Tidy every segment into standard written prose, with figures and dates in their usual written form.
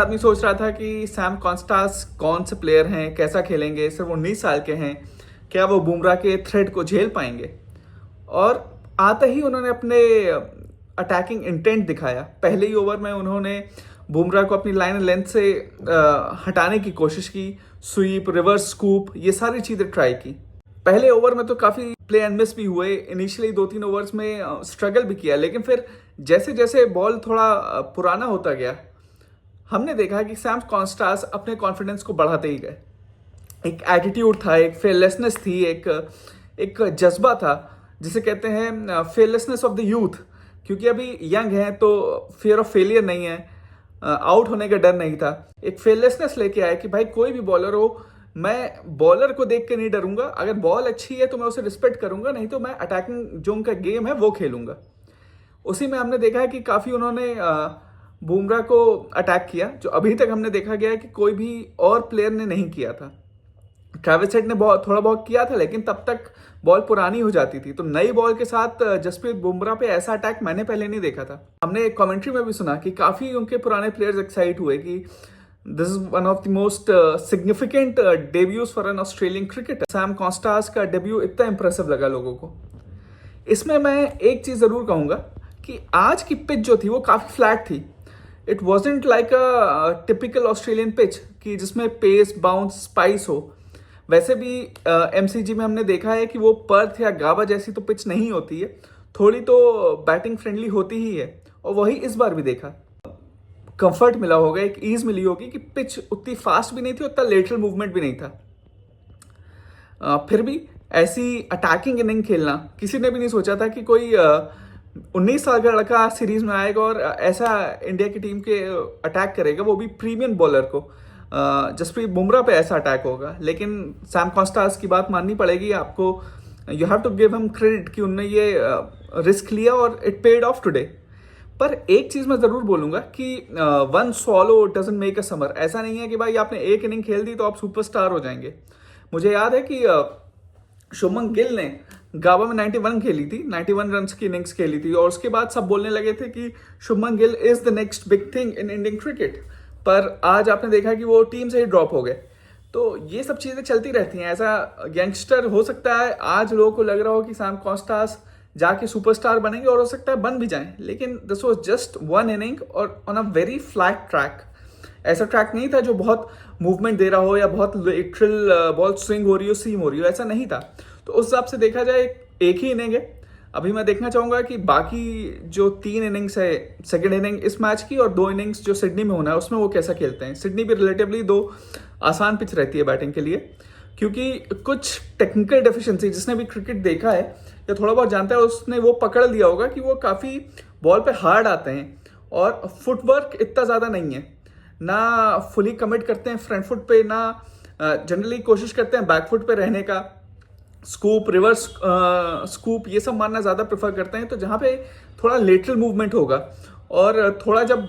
आदमी सोच रहा था कि सैम कॉन्स्टास कौन से प्लेयर हैं, कैसा खेलेंगे, सिर्फ 19 साल के हैं, क्या वो बुमराह के थ्रेट को झेल पाएंगे। और आते ही उन्होंने अपने अटैकिंग इंटेंट दिखाया। पहले ही ओवर में उन्होंने बुमराह को अपनी लाइन लेंथ से हटाने की कोशिश की। स्वीप, रिवर्स स्कूप, ये सारी चीज़ें ट्राई की। पहले ओवर में तो काफ़ी प्ले एंड मिस भी हुए। इनिशियली 2-3 ओवर्स में स्ट्रगल भी किया, लेकिन फिर जैसे जैसे बॉल थोड़ा पुराना होता गया, हमने देखा कि सैम कॉन्स्टास अपने कॉन्फिडेंस को बढ़ाते ही गए। एक एटीट्यूड था, एक फेयरलेसनेस थी, एक जज्बा था, जिसे कहते हैं फेयरलेसनेस ऑफ द यूथ। क्योंकि अभी यंग हैं तो फियर ऑफ फेलियर नहीं है, आउट होने का डर नहीं था। एक फेयरलेसनेस लेके आए कि भाई कोई भी बॉलर हो, मैं बॉलर को देख के नहीं डरूंगा। अगर बॉल अच्छी है तो मैं उसे रिस्पेक्ट करूंगा, नहीं तो मैं अटैकिंग जो उनका गेम है वो खेलूंगा। उसी में हमने देखा है कि काफ़ी उन्होंने बुमराह को अटैक किया, जो अभी तक हमने देखा गया है कि कोई भी और प्लेयर ने नहीं किया था। ट्रेविस हेड ने थोड़ा बहुत किया था, लेकिन तब तक बॉल पुरानी हो जाती थी। तो नई बॉल के साथ जसप्रीत बुमराह पे ऐसा अटैक मैंने पहले नहीं देखा था। हमने कमेंट्री में भी सुना कि काफ़ी उनके पुराने प्लेयर्स एक्साइट हुए कि this is one of the most significant debuts for an Australian cricketer. Sam Konstas का डेब्यू इतना इंप्रेसिव लगा लोगों को। इसमें मैं एक चीज़ ज़रूर कहूँगा कि आज की पिच जो थी वो काफ़ी फ्लैट थी। It wasn't like a typical Australian pitch कि जिसमें पेस, बाउंस, स्पाइस हो। वैसे भी एमसीजी में हमने देखा है कि वो पर्थ या गाबा जैसी तो पिच नहीं होती है, थोड़ी तो बैटिंग फ्रेंडली होती ही है। और वही इस बार भी देखा। कंफर्ट मिला होगा, एक ईज मिली होगी कि पिच उतनी फास्ट भी नहीं थी, उतना लेटरल मूवमेंट भी नहीं था। फिर भी ऐसी अटैकिंग इनिंग खेलना किसी ने भी नहीं सोचा था कि कोई 19 साल का लड़का सीरीज में आएगा और ऐसा इंडिया की टीम के अटैक करेगा, वो भी प्रीमियम बॉलर को। जसप्रीत बुमराह पे ऐसा अटैक होगा। लेकिन सैम कॉन्स्टास की बात माननी पड़ेगी आपको। You have to give him credit कि उन्होंने ये रिस्क लिया और इट पेड ऑफ टुडे। पर एक चीज़ मैं ज़रूर बोलूँगा कि one swallow doesn't make a summer. ऐसा नहीं है कि भाई आपने एक इनिंग खेल दी तो आप सुपरस्टार हो जाएंगे। मुझे याद है कि शुभमन गिल ने गाबा में 91 खेली थी, 91 रन्स की इनिंग्स खेली थी, और उसके बाद सब बोलने लगे थे कि Shubman Gill is the next big thing in Indian cricket. पर आज आपने देखा कि वो टीम से ही ड्रॉप हो गए। तो ये सब चीज़ें चलती रहती हैं। ऐसा यंगस्टर हो सकता है आज लोगों को लग रहा हो कि सैम कॉन्स्टास जाके सुपरस्टार बनेंगे, और हो सकता है बन भी जाएं, लेकिन this was just one inning और on a very flat track. ऐसा ट्रैक नहीं था जो बहुत मूवमेंट दे रहा हो या बहुत लिटरल बॉल स्विंग हो रही हो, सीम हो रही हो, ऐसा नहीं था। तो उस हिसाब से देखा जाए एक ही इनिंग है। अभी मैं देखना चाहूँगा कि बाकी जो 3 इनिंग्स है, सेकेंड इनिंग इस मैच की और 2 इनिंग्स जो सिडनी में होना है, उसमें वो कैसा खेलते हैं। सिडनी भी रिलेटिवली 2 आसान पिच रहती है बैटिंग के लिए, क्योंकि कुछ टेक्निकल डेफिशिएंसी, जिसने भी क्रिकेट देखा है या थोड़ा बहुत जानता है, उसने वो पकड़ लिया होगा कि वो काफ़ी बॉल पे हार्ड आते हैं और फुटवर्क इतना ज़्यादा नहीं है। ना फुली कमिट करते हैं फ्रंट फुट पे, ना जनरली कोशिश करते हैं बैक फुट पे रहने का। स्कूप, रिवर्स स्कूप, ये सब मारना ज़्यादा प्रेफर करते हैं। तो जहाँ पे थोड़ा लेटरल मूवमेंट होगा और थोड़ा जब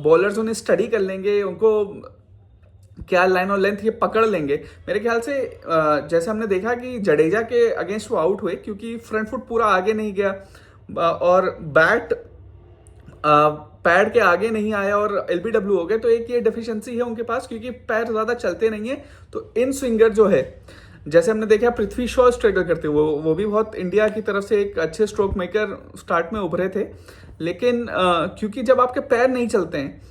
बॉलर्स उन्हें स्टडी कर लेंगे, उनको क्या लाइन और लेंथ ये पकड़ लेंगे, मेरे ख्याल से जैसे हमने देखा कि जडेजा के अगेंस्ट वो आउट हुए क्योंकि फ्रंट फुट पूरा आगे नहीं गया और बैट पैड के आगे नहीं आया और एलबीडब्ल्यू हो गए। तो एक ये डेफिशिएंसी है उनके पास, क्योंकि पैर ज़्यादा चलते नहीं है। तो इन स्विंगर जो है, जैसे हमने देखा पृथ्वी शॉ स्ट्रगल करते हुए, वो भी बहुत इंडिया की तरफ से एक अच्छे स्ट्रोक मेकर स्टार्ट में उभरे थे। लेकिन क्योंकि जब आपके पैर नहीं चलते हैं,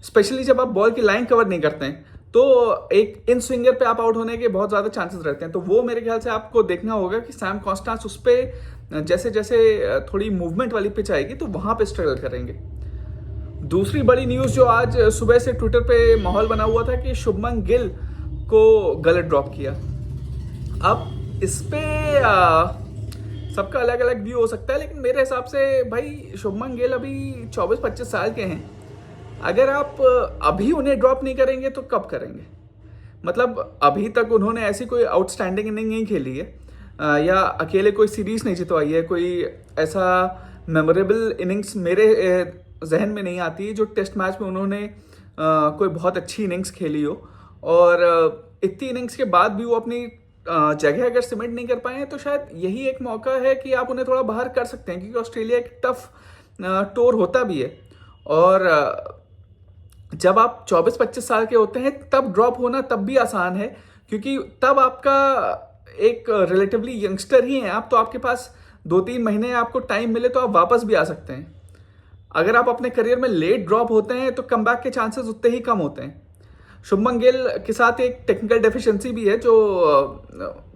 स्पेशली जब आप बॉल की लाइन कवर नहीं करते हैं, तो एक इन स्विंगर पे आप आउट होने के बहुत ज़्यादा चांसेस रहते हैं। तो वो मेरे ख्याल से आपको देखना होगा कि सैम कॉन्स्टास उस पर जैसे जैसे थोड़ी मूवमेंट वाली पिच आएगी तो वहाँ पे स्ट्रगल करेंगे। दूसरी बड़ी न्यूज़ जो आज सुबह से ट्विटर पे माहौल बना हुआ था कि शुभमन गिल को गलत ड्रॉप किया। अब इस पे सबका अलग अलग व्यू हो सकता है, लेकिन मेरे हिसाब से भाई शुभमन गिल अभी 24-25 साल के हैं। अगर आप अभी उन्हें ड्रॉप नहीं करेंगे तो कब करेंगे। मतलब अभी तक उन्होंने ऐसी कोई आउटस्टैंडिंग इनिंग नहीं खेली है या अकेले कोई सीरीज नहीं जितवाई है। कोई ऐसा मेमोरेबल इनिंग्स मेरे जहन में नहीं आती है जो टेस्ट मैच में उन्होंने कोई बहुत अच्छी इनिंग्स खेली हो। और इतनी इनिंग्स के बाद भी वो अपनी जगह अगर सीमेंट नहीं कर पाए हैं, तो शायद यही एक मौका है कि आप उन्हें थोड़ा बाहर कर सकते हैं, क्योंकि ऑस्ट्रेलिया एक टफ टूर होता भी है। और जब आप 24-25 साल के होते हैं तब ड्रॉप होना तब भी आसान है, क्योंकि तब आपका एक रिलेटिवली यंगस्टर ही हैं आप, तो आपके पास 2-3 महीने आपको टाइम मिले तो आप वापस भी आ सकते हैं। अगर आप अपने करियर में लेट ड्रॉप होते हैं तो कमबैक के चांसेस उतने ही कम होते हैं। शुभमन गिल के साथ एक टेक्निकल डेफिशिएंसी भी है जो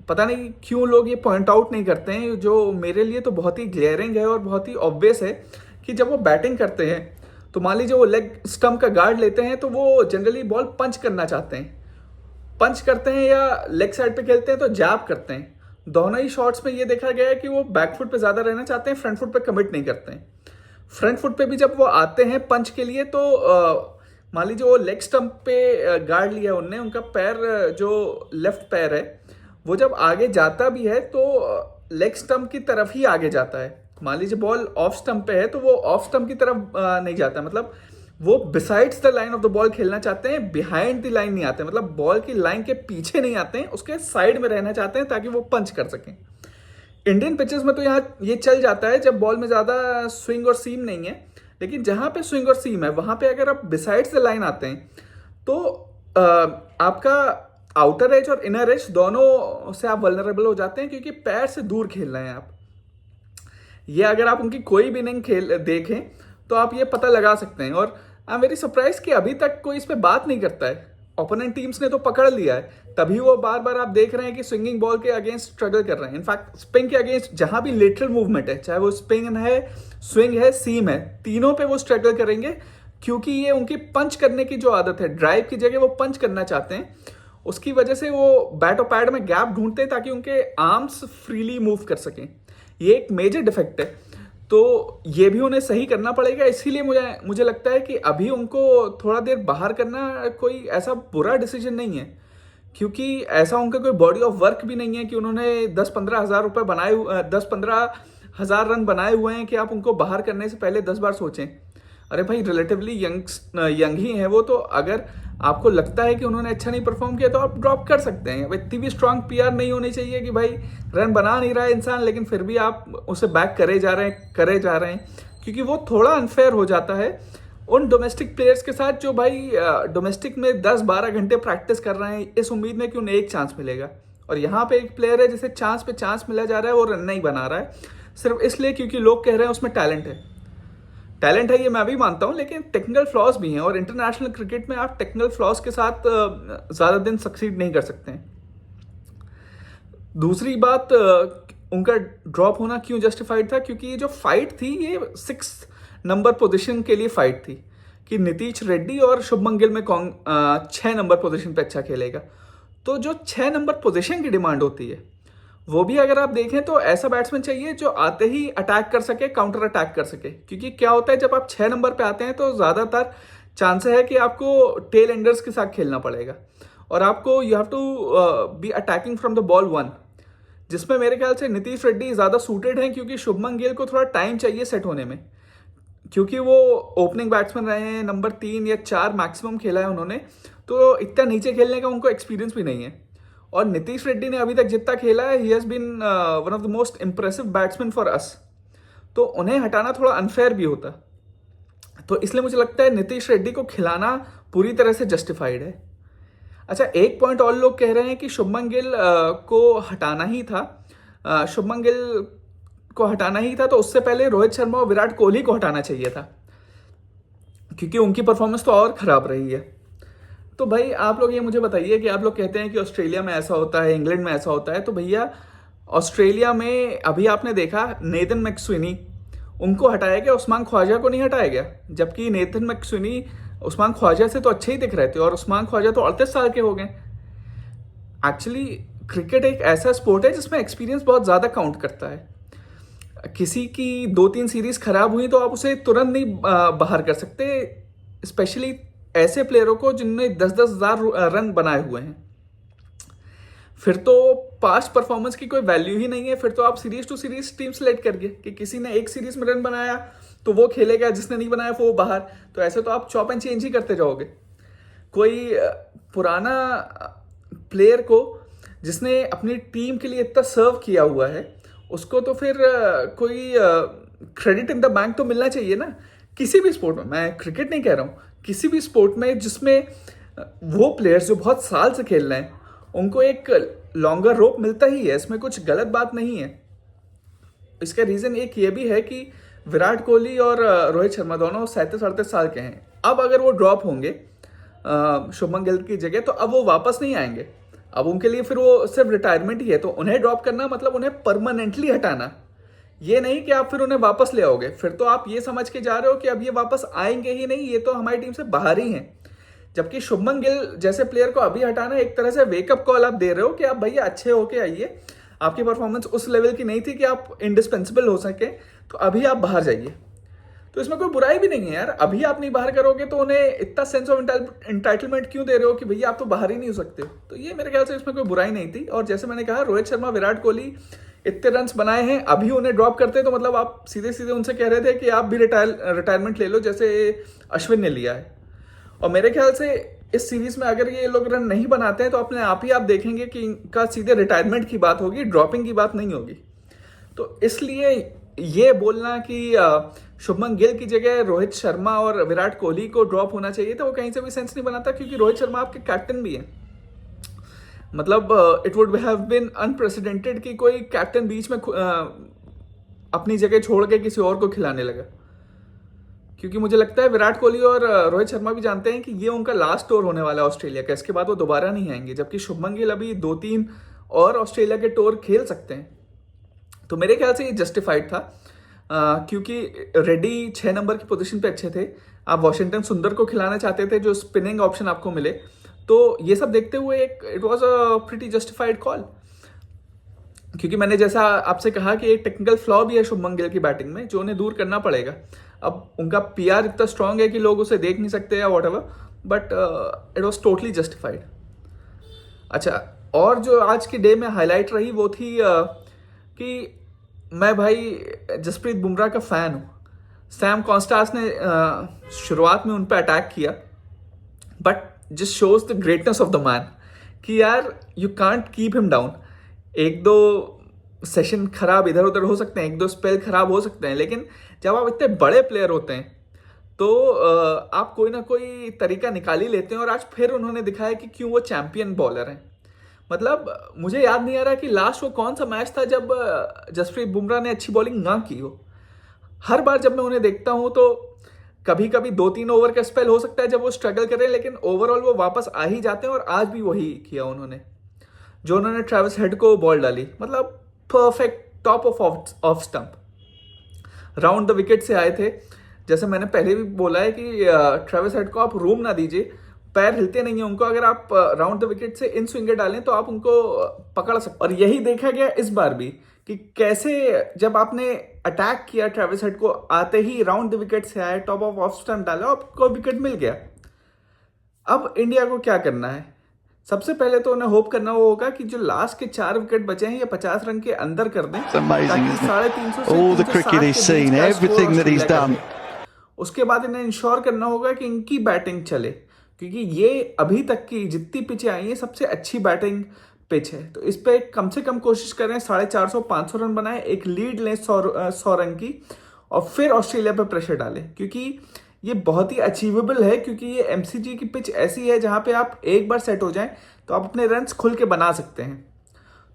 पता नहीं क्यों लोग ये पॉइंट आउट नहीं करते हैं, जो मेरे लिए तो बहुत ही ग्लेयरिंग है और बहुत ही ऑब्वियस है कि जब वो बैटिंग करते हैं तो मान लीजिए वो लेग स्टंप का गार्ड लेते हैं तो वो जनरली बॉल पंच करना चाहते हैं, पंच करते हैं या लेग साइड पे खेलते हैं तो जैब करते हैं। दोनों ही शॉट्स में ये देखा गया है कि वो बैक फुट पे ज्यादा रहना चाहते हैं, फ्रंट फुट पे कमिट नहीं करते हैं। फ्रंट फुट पे भी जब वो आते हैं पंच के लिए तो मान लीजिए वो लेग स्टंप पे गार्ड लिया उनने, उनका पैर जो लेफ्ट पैर है वो जब आगे जाता भी है तो लेग स्टंप की तरफ ही आगे जाता है। मान लीजिए बॉल ऑफ स्टंप पे है तो वो ऑफ स्टंप की तरफ नहीं जाता, मतलब वो besides the line of the ball खेलना चाहते हैं, बिहाइंड द लाइन नहीं आते, मतलब बॉल की लाइन के पीछे नहीं आते हैं, उसके साइड में रहना चाहते हैं ताकि वो पंच कर सकें। इंडियन पिचेस में तो यहाँ ये चल जाता है जब बॉल में ज़्यादा स्विंग और सीम नहीं है, लेकिन जहाँ पे स्विंग और सीम है वहाँ पे अगर आप बिसाइड्स द लाइन आते हैं तो आपका आउटर एज और इनर एज दोनों से आप वल्नरेबल हो जाते हैं, क्योंकि पैर से दूर खेल रहे हैं आप। ये अगर आप उनकी कोई भी इनिंग खेल देखें तो आप ये पता लगा सकते हैं। और आई एम वेरी सरप्राइज कि अभी तक कोई इस पर बात नहीं करता है। ओपोनेंट टीम्स ने तो पकड़ लिया है, तभी वो बार बार आप देख रहे हैं कि स्विंगिंग बॉल के अगेंस्ट स्ट्रगल कर रहे हैं। इनफैक्ट स्पिन के अगेंस्ट जहां भी लेटरल मूवमेंट है, चाहे वो स्पिन है, स्विंग है, सीम है, तीनों पे वो स्ट्रगल करेंगे, क्योंकि ये उनकी पंच करने की जो आदत है, ड्राइव की जगह वो पंच करना चाहते हैं। उसकी वजह से वो बैट और पैड में गैप ढूंढते हैं ताकि उनके आर्म्स फ्रीली मूव कर सकें। ये एक मेजर डिफेक्ट है, तो ये भी उन्हें सही करना पड़ेगा। इसीलिए मुझे लगता है कि अभी उनको थोड़ा देर बाहर करना कोई ऐसा बुरा डिसीजन नहीं है, क्योंकि ऐसा उनका कोई बॉडी ऑफ वर्क भी नहीं है कि उन्होंने 10-15 हज़ार रुपये बनाए, 10-15 हज़ार रन बनाए हुए हैं कि आप उनको बाहर करने से पहले 10 बार सोचें। अरे भाई रिलेटिवली यंग ही है वो, तो अगर आपको लगता है कि उन्होंने अच्छा नहीं परफॉर्म किया तो आप ड्रॉप कर सकते हैं। इतनी भी स्ट्रांग पीआर नहीं होनी चाहिए कि भाई रन बना नहीं रहा है इंसान लेकिन फिर भी आप उसे बैक करे जा रहे हैं, क्योंकि वो थोड़ा अनफेयर हो जाता है उन डोमेस्टिक प्लेयर्स के साथ जो भाई डोमेस्टिक में 10-12 घंटे प्रैक्टिस कर रहे हैं इस उम्मीद में कि उन्हें एक चांस मिलेगा। और यहाँ पे एक प्लेयर है जिसे चांस पे चांस मिला जा रहा है, वो रन नहीं बना रहा है सिर्फ इसलिए क्योंकि लोग कह रहे हैं उसमें टैलेंट है। टैलेंट है ये मैं भी मानता हूँ, लेकिन टेक्निकल फ्लॉज भी हैं, और इंटरनेशनल क्रिकेट में आप टेक्निकल फ्लॉज के साथ ज़्यादा दिन सक्सीड नहीं कर सकते हैं। दूसरी बात, उनका ड्रॉप होना क्यों जस्टिफाइड था, क्योंकि ये जो फाइट थी ये 6 नंबर पोजीशन के लिए फाइट थी कि नीतीश रेड्डी और शुभमन गिल में कौन 6 नंबर पोजीशन पे अच्छा खेलेगा। तो जो 6 नंबर पोजीशन की डिमांड होती है वो भी अगर आप देखें तो ऐसा बैट्समैन चाहिए जो आते ही अटैक कर सके, काउंटर अटैक कर सके, क्योंकि क्या होता है जब आप 6 नंबर पे आते हैं तो ज़्यादातर चांसेस है कि आपको टेल एंडर्स के साथ खेलना पड़ेगा और आपको you have to be attacking from the ball 1, जिसमें मेरे ख्याल से नीतीश रेड्डी ज़्यादा सूटेड हैं, क्योंकि शुभमन गिल को थोड़ा टाइम चाहिए सेट होने में, क्योंकि वो ओपनिंग बैट्समैन रहे हैं, नंबर 3 या 4 मैक्सिमम खेला है उन्होंने, तो इतना नीचे खेलने का उनको एक्सपीरियंस भी नहीं है। और नीतीश रेड्डी ने अभी तक जितना खेला है ही has been one of the most impressive batsman for us, तो उन्हें हटाना थोड़ा अनफेयर भी होता। तो इसलिए मुझे लगता है नीतीश रेड्डी को खिलाना पूरी तरह से जस्टिफाइड है। अच्छा, एक पॉइंट और लोग कह रहे हैं कि शुभमन गिल को हटाना ही था, शुभमन गिल को हटाना ही था तो उससे पहले रोहित शर्मा और विराट कोहली को हटाना चाहिए था, क्योंकि उनकी परफॉर्मेंस तो और ख़राब रही है। तो भाई आप लोग ये मुझे बताइए कि आप लोग कहते हैं कि ऑस्ट्रेलिया में ऐसा होता है, इंग्लैंड में ऐसा होता है, तो भैया ऑस्ट्रेलिया में अभी आपने देखा नेथन मैक्सवेनी, उनको हटाया गया, उस्मान ख्वाजा को नहीं हटाया गया, जबकि नेथन मैक्सवेनी उस्मान ख्वाजा से तो अच्छे ही दिख रहे थे और उस्मान ख्वाजा तो 38 साल के हो गए। एक्चुअली क्रिकेट एक ऐसा स्पोर्ट है जिसमें एक्सपीरियंस बहुत ज़्यादा काउंट करता है। किसी की 2-3 सीरीज खराब हुई तो आप उसे तुरंत नहीं बाहर कर सकते, स्पेशली ऐसे प्लेयरों को जिनने 10-10 हज़ार रन बनाए हुए हैं। फिर तो पास्ट परफॉर्मेंस की कोई वैल्यू ही नहीं है, फिर तो आप series to series team select करिए कि किसी ने एक सीरीज में रन बनाया तो वो खेलेगा, जिसने नहीं बनाया वो बाहर। तो ऐसे तो आप चॉप एंड चेंज ही करते जाओगे। कोई पुराना प्लेयर को जिसने अपनी टीम के लिए इतना सर्व किया हुआ है उसको तो फिर कोई क्रेडिट इन द बैंक तो मिलना चाहिए ना, किसी भी स्पोर्ट में, मैं क्रिकेट नहीं कह रहा हूँ, किसी भी स्पोर्ट में जिसमें वो प्लेयर्स जो बहुत साल से खेल रहे हैं उनको एक लॉन्गर रोप मिलता ही है, इसमें कुछ गलत बात नहीं है। इसका रीज़न एक ये भी है कि विराट कोहली और रोहित शर्मा दोनों 37-38 साल के हैं। अब अगर वो ड्रॉप होंगे शुभमन गिल की जगह, तो अब वो वापस नहीं आएंगे। अब उनके लिए फिर वो सिर्फ रिटायरमेंट ही है। तो उन्हें ड्रॉप करना मतलब उन्हें परमानेंटली हटाना, ये नहीं कि आप फिर उन्हें वापस ले आओगे। फिर तो आप ये समझ के जा रहे हो कि अब ये वापस आएंगे ही नहीं, ये तो हमारी टीम से बाहर ही हैं। जबकि शुभमन गिल जैसे प्लेयर को अभी हटाना एक तरह से वेकअप कॉल आप दे रहे हो कि आप भैया अच्छे होके आइए, आपकी परफॉर्मेंस उस लेवल की नहीं थी कि आप इंडिस्पेंसिबल हो सके, तो अभी आप बाहर जाइए। तो इसमें कोई बुराई भी नहीं है यार, अभी आप नहीं बाहर करोगे तो उन्हें इतना सेंस ऑफ एंटाइटलमेंट क्यों दे रहे हो कि भैया आप तो बाहर ही नहीं हो सकते। तो ये मेरे ख्याल से इसमें कोई बुराई नहीं थी। और जैसे मैंने कहा, रोहित शर्मा, विराट कोहली इतने रन बनाए हैं, अभी उन्हें ड्रॉप करते तो मतलब आप सीधे सीधे उनसे कह रहे थे कि आप भी रिटायरमेंट ले लो जैसे अश्विन ने लिया है। और मेरे ख्याल से इस सीरीज में अगर ये लोग रन नहीं बनाते हैं तो अपने आप ही आप देखेंगे कि इनका सीधे रिटायरमेंट की बात होगी, ड्रॉपिंग की बात नहीं होगी। तो इसलिए ये बोलना कि शुभमन गिल की जगह रोहित शर्मा और विराट कोहली को ड्रॉप होना चाहिए था, वो कहीं से भी सेंस नहीं बनाता, क्योंकि रोहित शर्मा आपके कैप्टन भी हैं। मतलब it would have been unprecedented कि कोई कैप्टन बीच में अपनी जगह छोड़ के किसी और को खिलाने लगा। क्योंकि मुझे लगता है विराट कोहली और रोहित शर्मा भी जानते हैं कि ये उनका लास्ट टूर होने वाला है ऑस्ट्रेलिया का, इसके बाद वो दोबारा नहीं आएंगे। जबकि शुभमन गिल अभी 2-3 और ऑस्ट्रेलिया के टूर खेल सकते हैं। तो मेरे ख्याल से ये जस्टिफाइड था, क्योंकि रेड्डी 6 नंबर की पोजीशन पे अच्छे थे। आप वॉशिंगटन सुंदर को खिलाना चाहते थे जो स्पिनिंग ऑप्शन आपको मिले। तो ये सब देखते हुए it was a pretty justified call. क्योंकि मैंने जैसा आपसे कहा कि एक टेक्निकल फ्लॉ भी है शुभमन गिल की बैटिंग में जो उन्हें दूर करना पड़ेगा। अब उनका पीआर इतना स्ट्रांग है कि लोग उसे देख नहीं सकते या what ever, but it was totally justified. अच्छा, और जो आज की डे में हाईलाइट रही वो थी कि मैं भाई जसप्रीत बुमराह का फ़ैन हूँ। सैम कॉन्स्टास ने शुरुआत में उन पर अटैक किया, but just shows the greatness of the man कि यार you can't keep him down. 1-2 session खराब इधर उधर हो सकते हैं, 1-2 स्पेल खराब हो सकते हैं, लेकिन जब आप इतने बड़े प्लेयर होते हैं तो आप कोई ना कोई तरीका निकाल ही लेते हैं। और आज फिर उन्होंने दिखाया कि क्यों वो चैंपियन बॉलर हैं। मतलब मुझे याद नहीं आ रहा कि लास्ट वो कौन सा मैच था जब जसप्रीत बुमराह ने अच्छी बॉलिंग ना की हो। हर बार जब मैं उन्हें देखता हूं तो कभी कभी 2-3 ओवर का स्पेल हो सकता है जब वो स्ट्रगल करें, लेकिन ओवरऑल वो वापस आ ही जाते हैं। और आज भी वही किया उन्होंने, जो उन्होंने ट्रेविस हेड को बॉल डाली, मतलब perfect top off stump, round the wicket से आए थे। जैसे मैंने पहले भी बोला है कि ट्रेविस हेड को आप रूम ना दीजिए, पैर हिलते नहीं है उनको, अगर आप राउंड द विकेट से इन स्विंगर डालें तो आप उनको पकड़ सकते। और यही देखा गया इस बार भी कि कैसे जब आपने अटैक किया ट्रेविस हेड को, आते ही राउंड द विकेट से आए, टॉप ऑफ स्टंप डाला, आपको विकेट मिल गया। अब इंडिया को क्या करना है? सबसे पहले तो उन्हें होप करना वो होगा कि जो लास्ट के 4 विकेट बचे हैं ये 50 रन के अंदर कर दें, ताकि 350 से उसके बाद इन्हें इंश्योर करना होगा कि इनकी बैटिंग चले, क्योंकि ये अभी तक की जितनी पिचें आई हैं सबसे अच्छी बैटिंग पिच है। तो इस पे कम से कम कोशिश करें 450-500 रन बनाएं, एक लीड लें 100 रन की, और फिर ऑस्ट्रेलिया पे प्रेशर डालें, क्योंकि ये बहुत ही अचीवेबल है। क्योंकि ये एमसीजी की पिच ऐसी है जहां पे आप एक बार सेट हो जाएं तो आप अपने रन्स खुल के बना सकते हैं।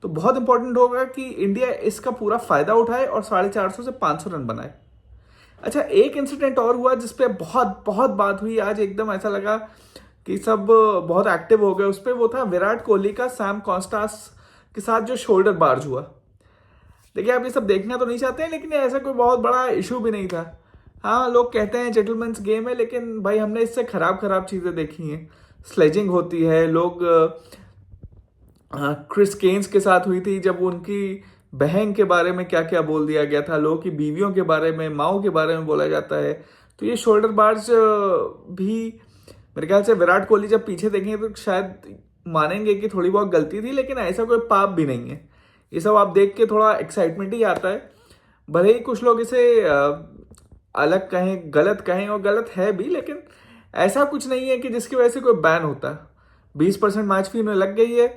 तो बहुत इंपॉर्टेंट होगा कि इंडिया इसका पूरा फायदा उठाए और 450 से 500 रन बनाए। अच्छा, एक इंसिडेंट और हुआ जिसपे बहुत बहुत बात हुई आज, एकदम ऐसा लगा कि सब बहुत एक्टिव हो गए उस पर। वो था विराट कोहली का सैम कॉन्स्टास के साथ जो शोल्डर बार्ज हुआ। देखिए, आप ये सब देखना तो नहीं चाहते हैं, लेकिन ऐसा कोई बहुत बड़ा इशू भी नहीं था। हाँ, लोग कहते हैं जेंटलमैन्स गेम है, लेकिन भाई हमने इससे खराब चीज़ें देखी हैं। स्लेजिंग होती है, लोग क्रिस केन्स के साथ हुई थी जब उनकी बहन के बारे में क्या क्या बोल दिया गया था, लोगों की बीवियों के बारे में, माओ के बारे में बोला जाता है। तो ये शोल्डर बार्ज भी मेरे ख्याल से विराट कोहली जब पीछे देखेंगे तो शायद मानेंगे कि थोड़ी बहुत गलती थी, लेकिन ऐसा कोई पाप भी नहीं है। ये सब आप देख के थोड़ा एक्साइटमेंट ही आता है। भले ही कुछ लोग इसे अलग कहें, गलत कहें, और गलत है भी, लेकिन ऐसा कुछ नहीं है कि जिसकी वजह से कोई बैन होता। 20% मैच फी उन्हें लग गई है,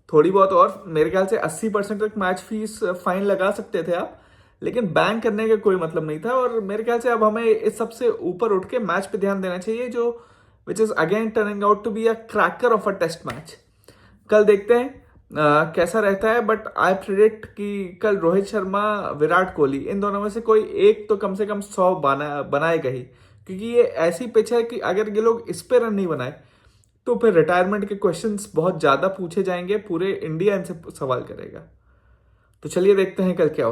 थोड़ी बहुत और, मेरे ख्याल से 80% तक मैच फीस फाइन लगा सकते थे आप, लेकिन बैन करने का कोई मतलब नहीं था। और मेरे ख्याल से अब हमें इस सबसे ऊपर उठ के मैच पे ध्यान देना चाहिए, जो which is again turning out to be a cracker of a test match. कल देखते हैं कैसा रहता है, बट आई प्रिडिक्ट कि कल रोहित शर्मा, विराट कोहली, इन दोनों में से कोई एक तो कम से कम 100 बनाएगा ही, क्योंकि ये ऐसी पिच है कि अगर ये लोग इस पे रन नहीं बनाए तो फिर रिटायरमेंट के क्वेश्चंस बहुत ज्यादा पूछे जाएंगे, पूरे इंडिया इनसे सवाल करेगा। तो चलिए देखते हैं कल क्या हो।